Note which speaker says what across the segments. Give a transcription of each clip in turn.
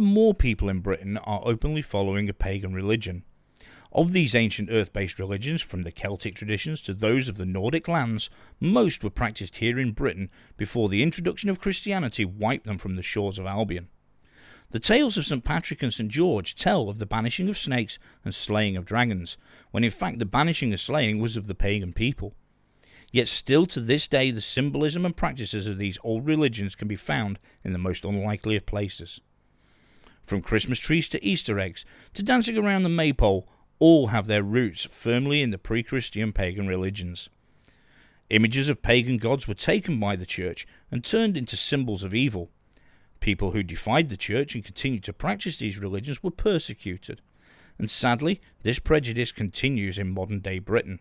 Speaker 1: and more people in Britain are openly following a pagan religion. Of these ancient earth-based religions, from the Celtic traditions to those of the Nordic lands, most were practised here in Britain before the introduction of Christianity wiped them from the shores of Albion. The tales of St. Patrick and St. George tell of the banishing of snakes and slaying of dragons, when in fact the banishing and slaying was of the pagan people. Yet still to this day the symbolism and practices of these old religions can be found in the most unlikely of places. From Christmas trees to Easter eggs, to dancing around the maypole, all have their roots firmly in the pre-Christian pagan religions. Images of pagan gods were taken by the church and turned into symbols of evil. People who defied the church and continued to practice these religions were persecuted. And sadly, this prejudice continues in modern-day Britain.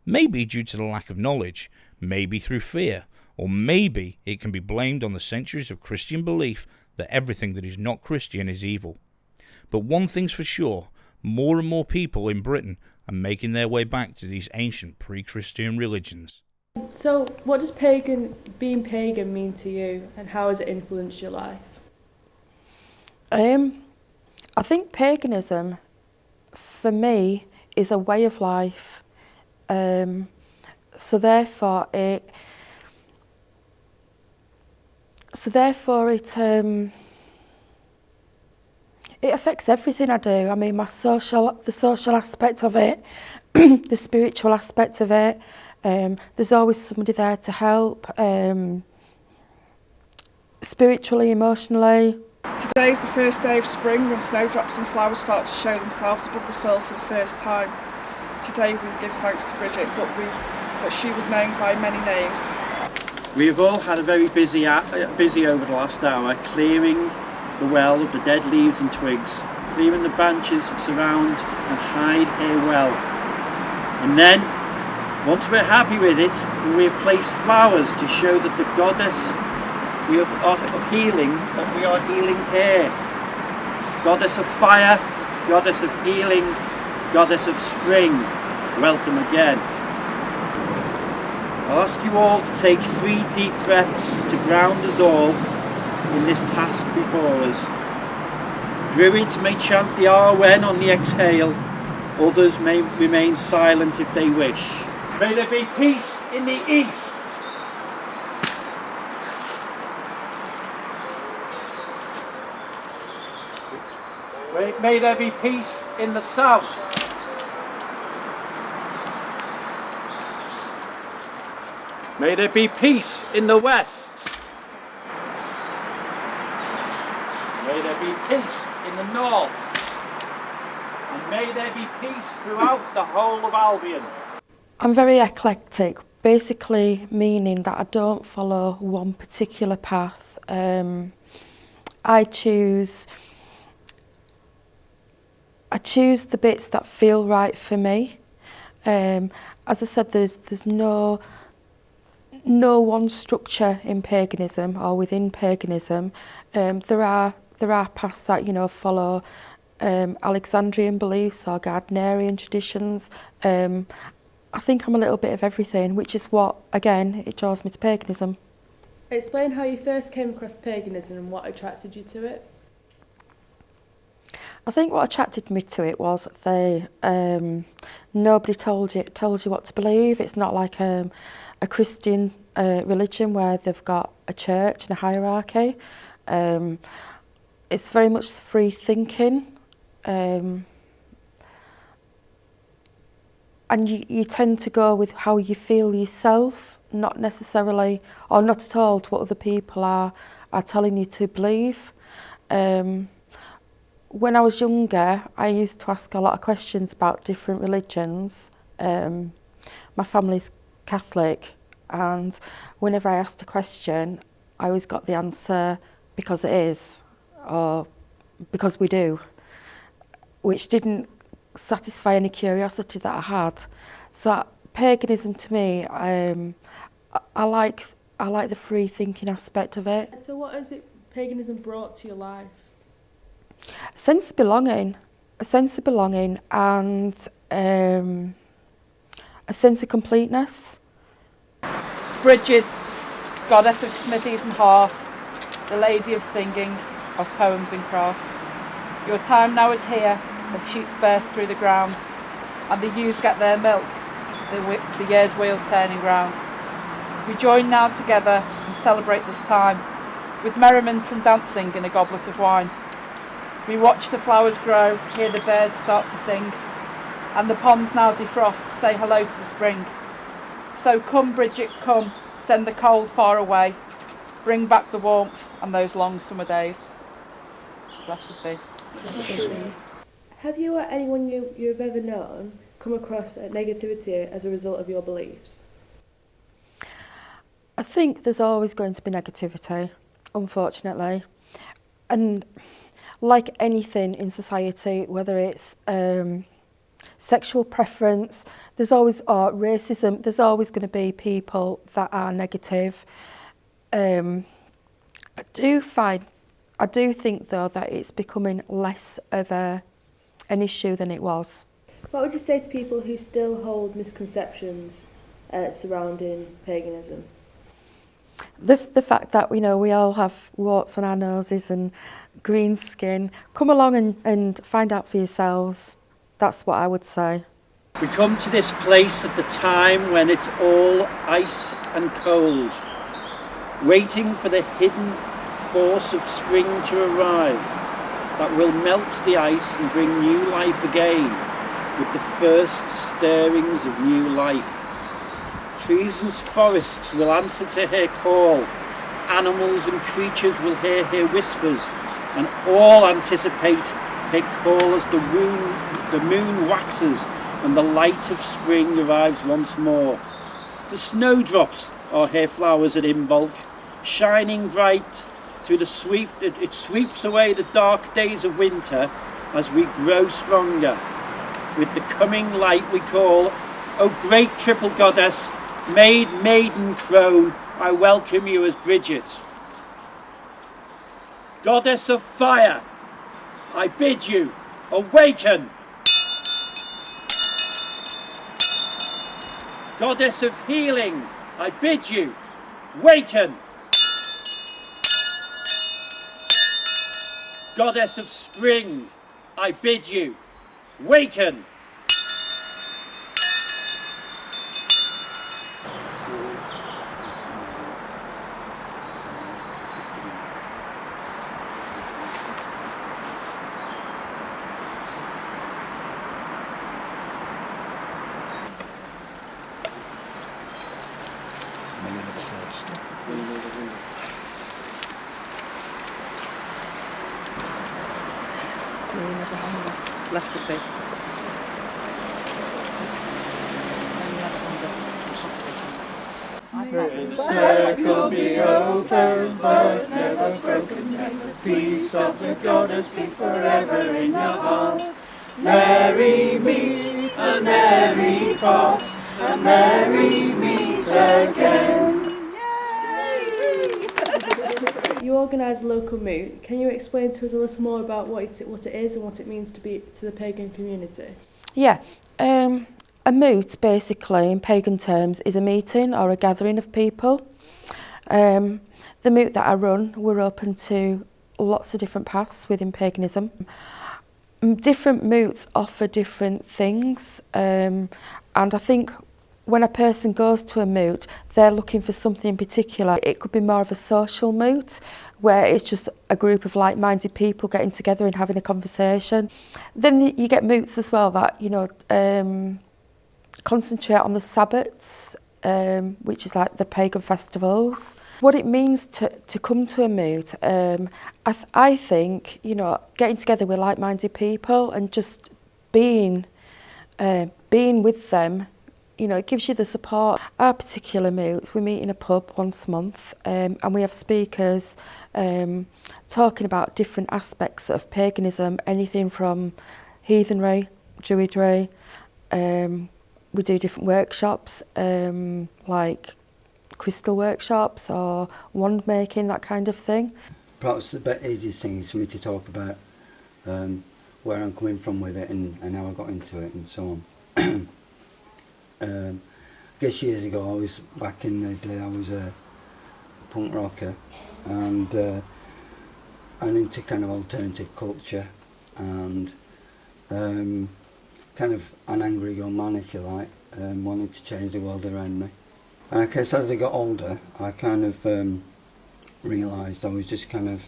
Speaker 1: Maybe due to the lack of knowledge, maybe through fear, or maybe it can be blamed on the centuries of Christian belief that everything that is not Christian is evil. But one thing's for sure, more and more people in Britain are making their way back to these ancient pre-Christian religions.
Speaker 2: So, what does being pagan mean to you, and how has it influenced your life?
Speaker 3: I think paganism, for me, is a way of life. So therefore it affects everything I do. I mean, the social aspect of it, the spiritual aspect of it. There's always somebody there to help, spiritually, emotionally.
Speaker 4: Today is the first day of spring when snowdrops and flowers start to show themselves above the soil for the first time. Today we give thanks to Bridget, but she was known by many names.
Speaker 5: We have all had a very busy over the last hour, clearing the well of the dead leaves and twigs, clearing the branches that surround and hide here well. And then, once we're happy with it, we have placed flowers to show that the goddess of healing, that we are healing here. Goddess of fire, goddess of healing, goddess of spring, welcome again. I'll ask you all to take 3 deep breaths to ground us all in this task before us. Druids may chant the Arwen on the exhale, others may remain silent if they wish. May there be peace in the east. May there be peace in the south. May there be peace in the west. May there be peace in the north. And may there be peace throughout the whole of Albion.
Speaker 3: I'm very eclectic, basically meaning that I don't follow one particular path. I choose the bits that feel right for me. As I said, there's no one structure in paganism or within paganism. There are paths that follow Alexandrian beliefs or Gardnerian traditions. I think I'm a little bit of everything, which is what, again, it draws me to paganism.
Speaker 2: Explain how you first came across paganism and what attracted you to it.
Speaker 3: I think what attracted me to it was nobody told you what to believe. It's not like a Christian religion where they've got a church and a hierarchy. It's very much free thinking. And you tend to go with how you feel yourself, not necessarily, or not at all, to what other people are telling you to believe. When I was younger, I used to ask a lot of questions about different religions. My family's Catholic, and whenever I asked a question, I always got the answer, because it is, or because we do, which didn't satisfy any curiosity that I had. So paganism to me, I like the free thinking aspect of it.
Speaker 2: So what has paganism brought to your life?
Speaker 3: A sense of belonging, and a sense of completeness.
Speaker 4: Bridget, goddess of smithies and hearth, the lady of singing,
Speaker 6: of poems and craft. Your time now is here as shoots burst through the ground and the ewes get their milk, the year's wheels turning round. We join now together and celebrate this time with merriment and dancing in a goblet of wine. We watch the flowers grow, hear the birds start to sing, and the ponds now defrost, say hello to the spring. So come, Bridget, come, send the cold far away, bring back the warmth and those long summer days. Blessed be.
Speaker 2: Have you or anyone you've ever known come across negativity as a result of your beliefs?
Speaker 3: I think there's always going to be negativity, unfortunately. And like anything in society, whether it's sexual preference, there's always racism, there's always going to be people that are negative. I do think though that it's becoming less of an issue than it was.
Speaker 2: What would you say to people who still hold misconceptions surrounding paganism?
Speaker 3: The fact that we all have warts on our noses and green skin, come along and find out for yourselves. That's what I would say.
Speaker 5: We come to this place at the time when it's all ice and cold, waiting for the hidden force of spring to arrive that will melt the ice and bring new life again with the first stirrings of new life. Trees and forests will answer to her call, animals and creatures will hear her whispers, and all anticipate her call as the moon waxes and the light of spring arrives once more. The snowdrops are her flowers at Imbolc, shining bright through it sweeps away the dark days of winter as we grow stronger. With the coming light we call, O great triple goddess, maiden crone, I welcome you as Bridget. Goddess of fire, I bid you awaken. Goddess of healing, I bid you waken. Goddess of spring, I bid you waken.
Speaker 6: Blessed be.
Speaker 7: The circle be open but never broken. May the peace of the goddess be forever in your heart. Mary meets and Mary parts, and Mary meets again.
Speaker 2: You organise a local moot. Can you explain to us a little more about what it is and what it means to the pagan community?
Speaker 3: Yeah, a moot basically in pagan terms is a meeting or a gathering of people. The moot that I run, we're open to lots of different paths within paganism. Different moots offer different things, and I think when a person goes to a moot, they're looking for something in particular. It could be more of a social moot, where it's just a group of like-minded people getting together and having a conversation. Then you get moots as well that, concentrate on the Sabbats, which is like the pagan festivals. What it means to come to a moot, I think, getting together with like-minded people and just being with them, it gives you the support. Our particular moot, we meet in a pub once a month, and we have speakers talking about different aspects of paganism, anything from heathenry, druidry. We do different workshops, like crystal workshops or wand making, that kind of thing.
Speaker 8: Perhaps the easiest thing is for me to talk about where I'm coming from with it and how I got into it and so on. I guess years ago, back in the day, I was a punk rocker, and and into kind of alternative culture, and kind of an angry young man, if you like, wanting to change the world around me. And I guess as I got older, I kind of realised I was just kind of,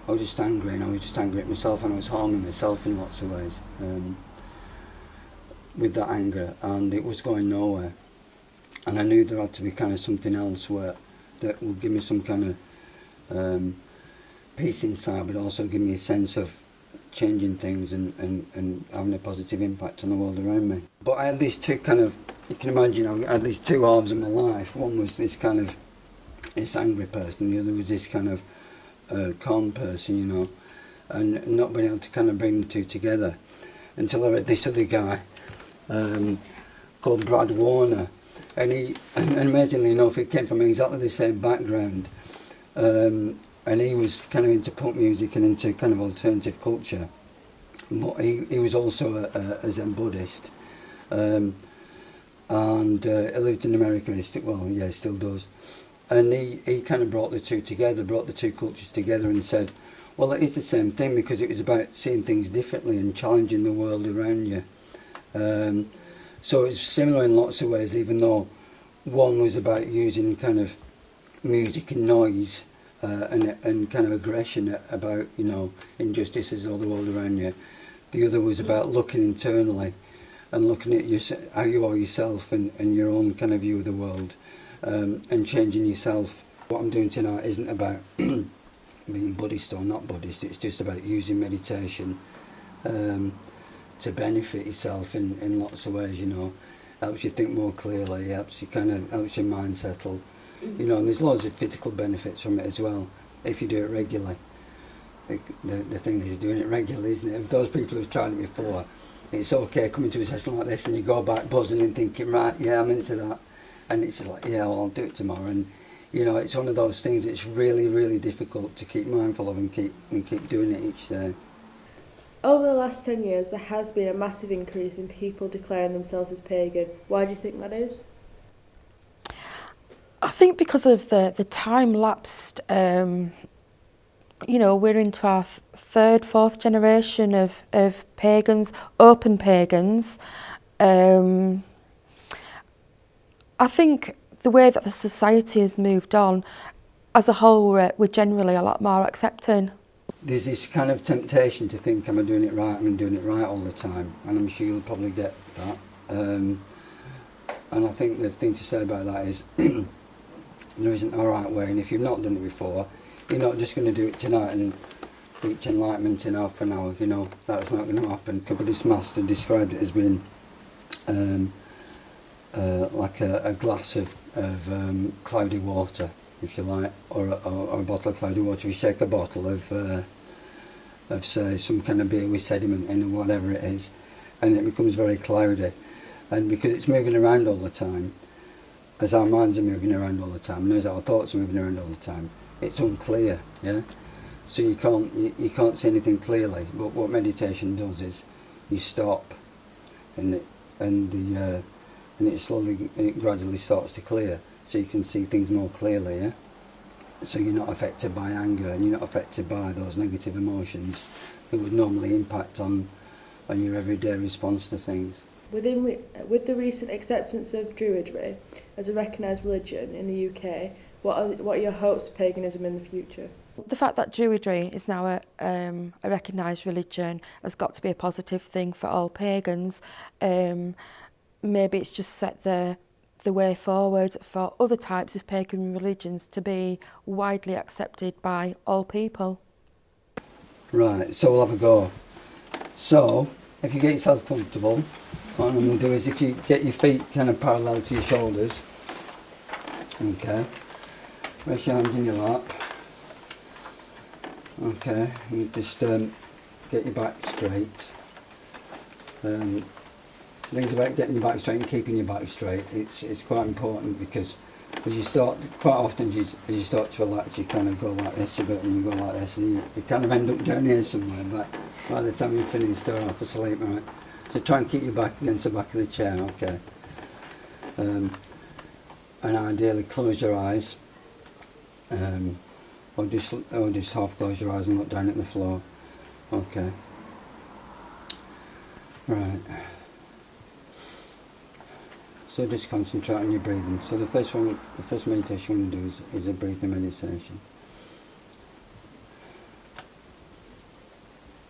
Speaker 8: I was just angry, and I was just angry at myself, and I was harming myself in lots of ways with that anger, and it was going nowhere. And I knew there had to be kind of something else that would give me some kind of peace inside, but also give me a sense of changing things and having a positive impact on the world around me. But I had these two kind of, you can imagine, I had these two halves of my life. One was this kind of, this angry person, the other was this kind of calm person, you know, and not being able to kind of bring the two together until I read this other guy called Brad Warner, and amazingly enough, he came from exactly the same background, and he was kind of into punk music and into kind of alternative culture, but he was also a Zen Buddhist, and he lived in America. He still does. And he kind of brought the two together, brought the two cultures together, and said, well, it is the same thing, because it was about seeing things differently and challenging the world around you. So it's similar in lots of ways, even though one was about using kind of music and noise and kind of aggression about, you know, injustices all the world around you. The other was about looking internally and looking at how you are yourself and your own kind of view of the world, and changing yourself. What I'm doing tonight isn't about being Buddhist or not Buddhist, it's just about using meditation to benefit yourself in lots of ways, you know. Helps you think more clearly, helps your mind settle, you know, and there's loads of physical benefits from it as well, if you do it regularly. The thing is doing it regularly, isn't it? If those people who've tried it before, it's okay coming to a session like this and you go back buzzing and thinking, right, yeah, I'm into that, and it's just like, yeah, well, I'll do it tomorrow, and you know, it's one of those things that's really, really difficult to keep mindful of and keep doing it each day.
Speaker 2: Over the last 10 years, there has been a massive increase in people declaring themselves as pagan. Why do you think that is?
Speaker 3: I think because of the time-lapsed, you know, we're into our third, fourth generation of pagans, open pagans. I think the way that the society has moved on, as a whole, we're generally a lot more accepting.
Speaker 8: There's this kind of temptation to think, am I doing it right? I'm doing it right all the time, and I'm sure you'll probably get that. And I think the thing to say about that is there isn't a right way, and if you've not done it before, you're not just going to do it tonight and reach enlightenment in half an hour. You know, that's not going to happen. The Buddhist master described it as being like a glass of cloudy water, if you like, or a bottle of cloudy water. If you shake a bottle of say some kind of beer with sediment in, or whatever it is, and it becomes very cloudy, and because it's moving around all the time, as our minds are moving around all the time, and as our thoughts are moving around all the time, it's unclear, yeah. So you can't see anything clearly. But what meditation does is you stop, and it gradually starts to clear, so you can see things more clearly, yeah? So you're not affected by anger, and you're not affected by those negative emotions that would normally impact on your everyday response to things.
Speaker 2: With the recent acceptance of Druidry as a recognised religion in the UK, what are your hopes for paganism in the future?
Speaker 3: The fact that Druidry is now a recognised religion has got to be a positive thing for all pagans. Maybe it's just set the way forward for other types of pagan religions to be widely accepted by all people.
Speaker 8: Right, so we'll have a go. So, if you get yourself comfortable, what I'm going to do is, if you get your feet kind of parallel to your shoulders, okay, rest your hands in your lap, okay, you just get your back straight. Things about getting your back straight and keeping your back straight, it's quite important, because as you start, quite often as you start to relax, you kind of go like this a bit, and you go like this, and you kind of end up down here somewhere, but by the time you finish, start off asleep, right? So try and keep your back against the back of the chair, okay? And ideally close your eyes, Or just half close your eyes and look down at the floor. Okay. Right. So just concentrate on your breathing. So the first meditation you're going to do is a breathing meditation.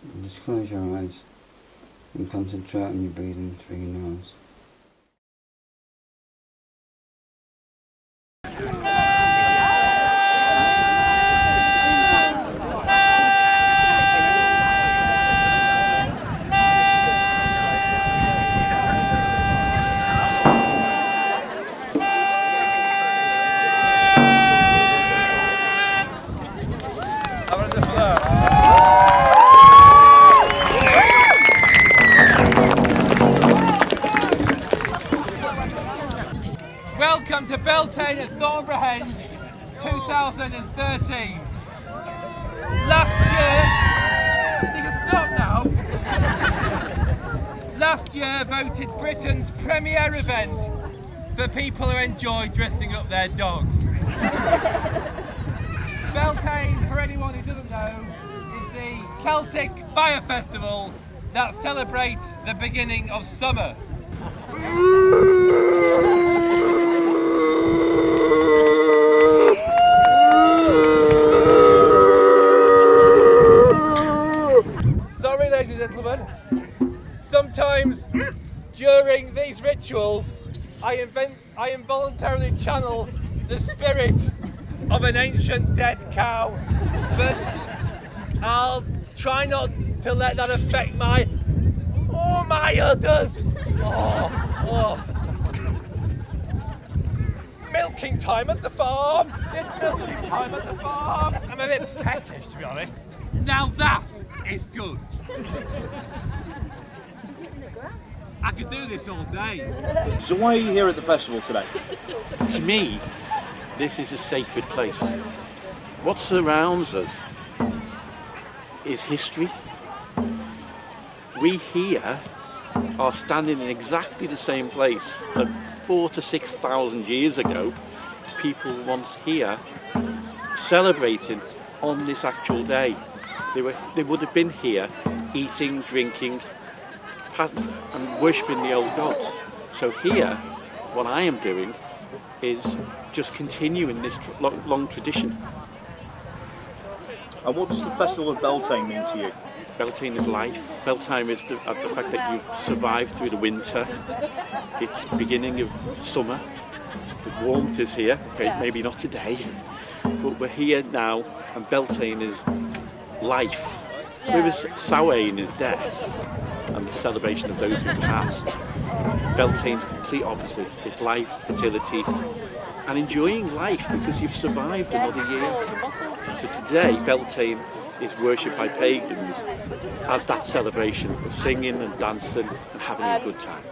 Speaker 8: And just close your eyes and concentrate on your breathing through your nose.
Speaker 9: Welcome to Beltane at Thornborough Henge 2013. Last year, you can stop now. Last year voted Britain's premier event for people who enjoy dressing up their dogs. Beltane, for anyone who doesn't know, is the Celtic fire festival that celebrates the beginning of summer. Sorry, ladies and gentlemen, sometimes during these rituals I involuntarily channel the spirit of an ancient dead cow, but I'll try not to let that affect my udders. Milking time at the farm. It's milking time at the farm. I'm a bit peckish, to be honest. Now that is good. I could do this all day.
Speaker 10: So why are you here at the festival today?
Speaker 11: To me, this is a sacred place. What surrounds us is history. We here are standing in exactly the same place that 4,000 to 6,000 years ago, people once here celebrating on this actual day. They would have been here eating, drinking, and worshipping the old gods. So here, what I am doing is just continuing this long tradition.
Speaker 10: And what does the Festival of Beltane mean to you?
Speaker 11: Beltane is life. Beltane is the fact that you've survived through the winter. It's the beginning of summer. The warmth is here. Okay, maybe not today, but we're here now, and Beltane is life. Whereas Samhain is death and the celebration of those who passed. Beltane's complete opposite. It's life, fertility, and enjoying life because you've survived another year. So today, Beltane is worshipped by pagans as that celebration of singing and dancing and having a good time.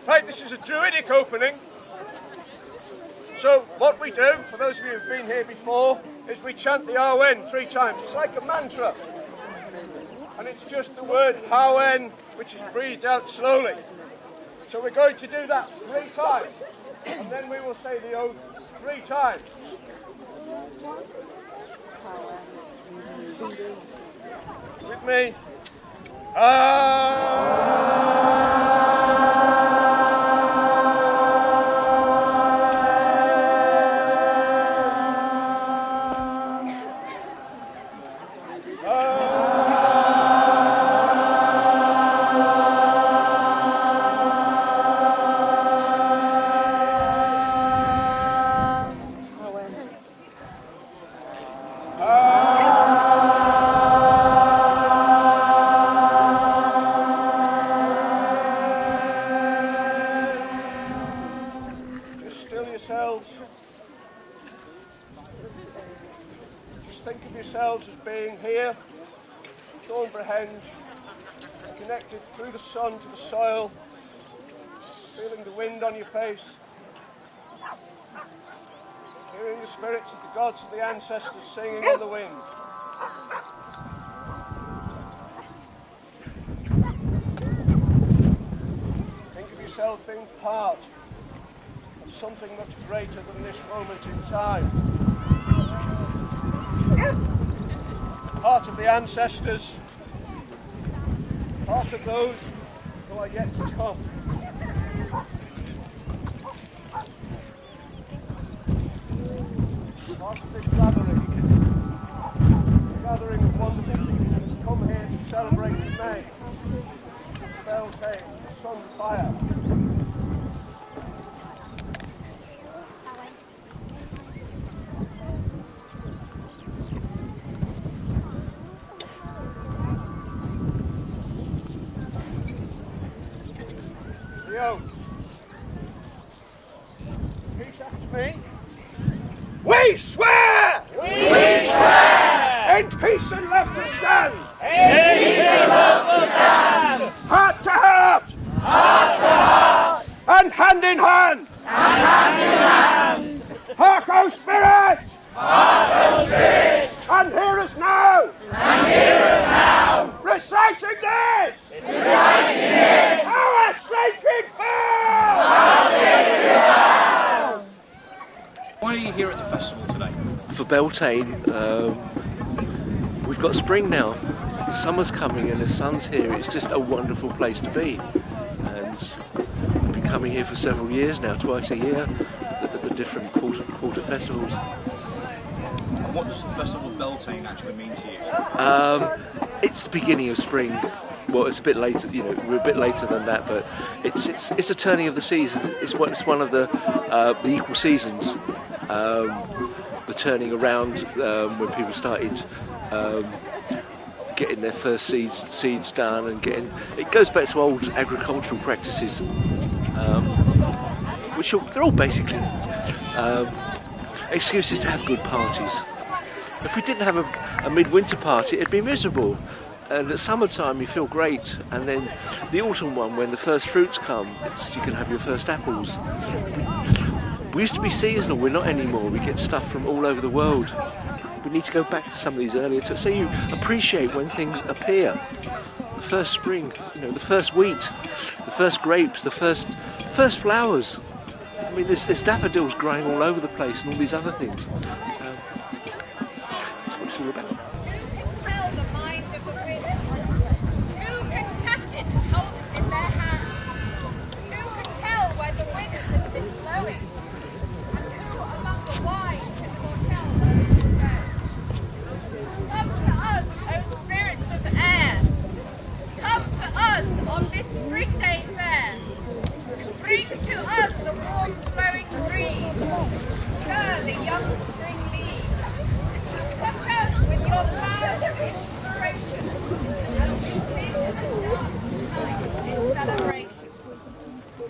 Speaker 12: Right, this is a druidic opening. So what we do, for those of you who've been here before, is we chant the Awen 3 times. It's like a mantra. And it's just the word Hawen, which is breathed out slowly. So we're going to do that 3 times. And then we will say the oath 3 times. With me. here, Thornborough Henge, connected through the sun to the soil, feeling the wind on your face, hearing the spirits of the gods of the ancestors singing in the wind. Think of yourself being part of something much greater than this moment in time. Part of the ancestors, part of those who are yet to come. Part of this gathering, a gathering of wonderful people who come here to celebrate the May, the Beltane, the sun fire. Repeat after me. We swear! We swear! In peace and love to stand! In peace and love to stand! Heart to heart! Heart to heart! And hand in hand! And hand in hand! Hark, O Spirit! Hark, O Spirit! And hear us now! And hear us now! Reciting this! Reciting this! Our sacred vow! Our sacred vow!
Speaker 10: Why are you here at the festival today?
Speaker 13: For Beltane, we've got spring now. The summer's coming and the sun's here. It's just a wonderful place to be. And I've been coming here for several years now, twice a year, at the different quarter festivals.
Speaker 10: And what does the festival of Beltane actually mean to you?
Speaker 13: It's the beginning of spring. Well, it's a bit later, you know, we're a bit later than that, but it's a turning of the seasons. It's one of the equal seasons. The turning around when people started getting their first seeds done and it goes back to old agricultural practices, which they're all basically excuses to have good parties. If we didn't have a midwinter party, it'd be miserable. And at summertime you feel great, and then the autumn one, when the first fruits come, you can have your first apples. We used to be seasonal, we're not anymore. We get stuff from all over the world. We need to go back to some of these earlier times, so you appreciate when things appear. The first spring, you know, the first wheat, the first grapes, the first flowers. I mean, there's daffodils growing all over the place and all these other things. That's what it's all about.
Speaker 14: Bring to us the warm flowing breeze, stir the young spring leaves, touch us with your loud inspiration, and we sing and dance tonight in celebration.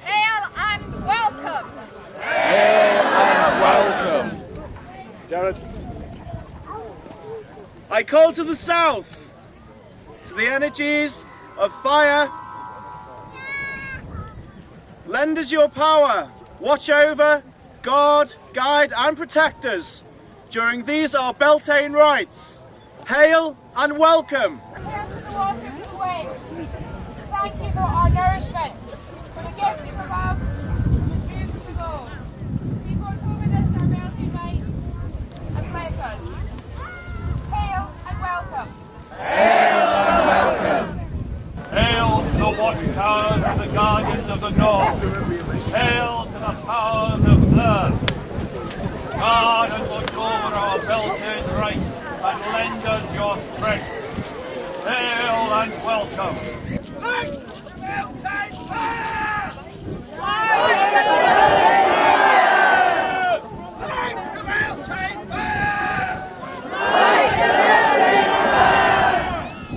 Speaker 14: Hail and welcome!
Speaker 12: Hail and welcome! Jared.
Speaker 15: I call to the south, to the energies of fire. Lend us your power, watch over, guard, guide and protect us during these our Beltane rites. Hail and welcome!
Speaker 14: Hail to the waters of the way. Thank you for our nourishment, for the gifts from above, the dew from below. Please watch over this our Beltane rites and bless us. Hail and welcome!
Speaker 12: Hail and welcome! Hail to the watchtowers of the guardians of the north. Hail to the powers of earth. Guard and watch over our Beltane rights and lend us your strength. Hail and welcome. Light the Beltane fire! Light the Beltane fire! Light the Beltane fire! Light the Beltane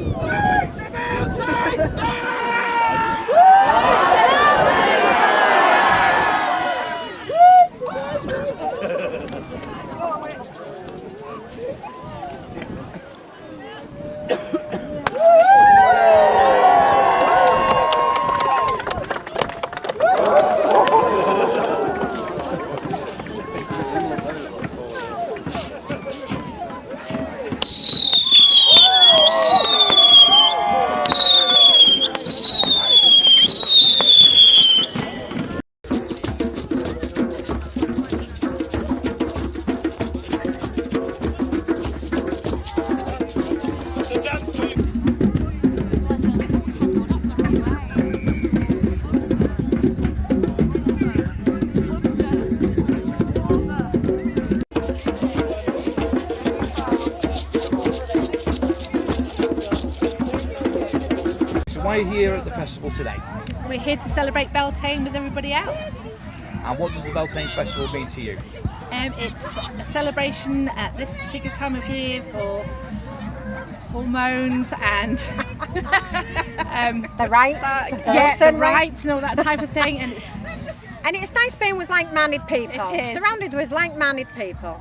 Speaker 12: fire! Light the Beltane fire!
Speaker 10: why are you here at the festival today?
Speaker 16: We're here to celebrate Beltane with everybody else.
Speaker 10: And what does the Beltane Festival mean to you?
Speaker 16: It's a celebration at this particular time of year for hormones and
Speaker 17: the rights,
Speaker 16: the rights and all that type of thing.
Speaker 17: And it's nice being with like-minded people, surrounded with like-minded people.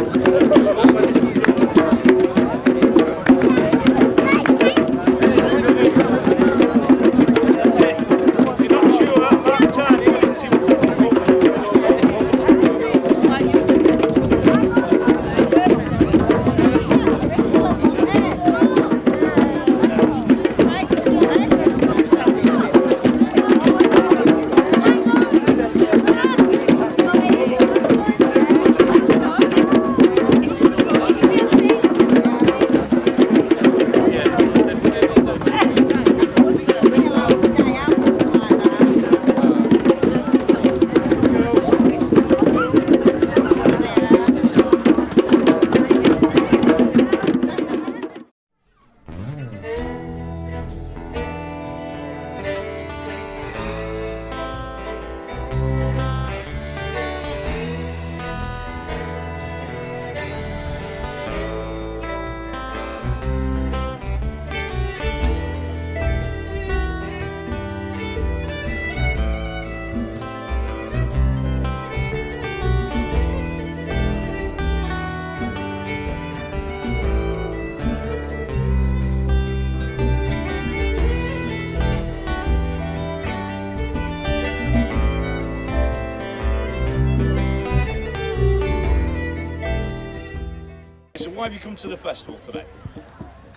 Speaker 10: So why have you come to the festival today?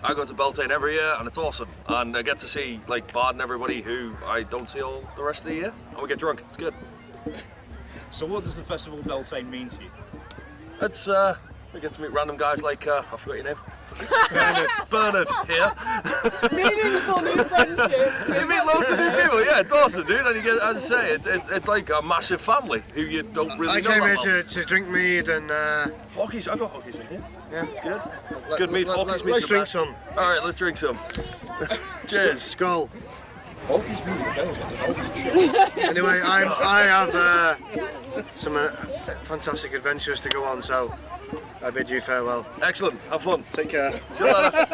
Speaker 18: I go to Beltane every year and it's awesome, and I get to see like Bard and everybody who I don't see all the rest of the year, and we get drunk. It's good.
Speaker 10: So what does the festival of Beltane mean to you?
Speaker 18: It's we get to meet random guys like I forgot your name. Bernard here.
Speaker 4: Meaningful new friendships.
Speaker 18: You meet loads of new people. Yeah, it's awesome, dude. And you get, as I say, it's like a massive family who you don't really know.
Speaker 19: I came
Speaker 18: that
Speaker 19: here
Speaker 18: well.
Speaker 19: to drink mead and
Speaker 18: Hockey's. I got hockey's in here.
Speaker 19: Yeah,
Speaker 18: it's good. It's good meat. Hockey's meat.
Speaker 19: Let's drink some.
Speaker 18: All right, let's drink some. Cheers.
Speaker 19: Skull.
Speaker 10: Hockey's meat.
Speaker 19: Anyway, I have some fantastic adventures to go on, so I bid you farewell.
Speaker 18: Excellent. Have fun.
Speaker 19: Take care.
Speaker 18: See you later.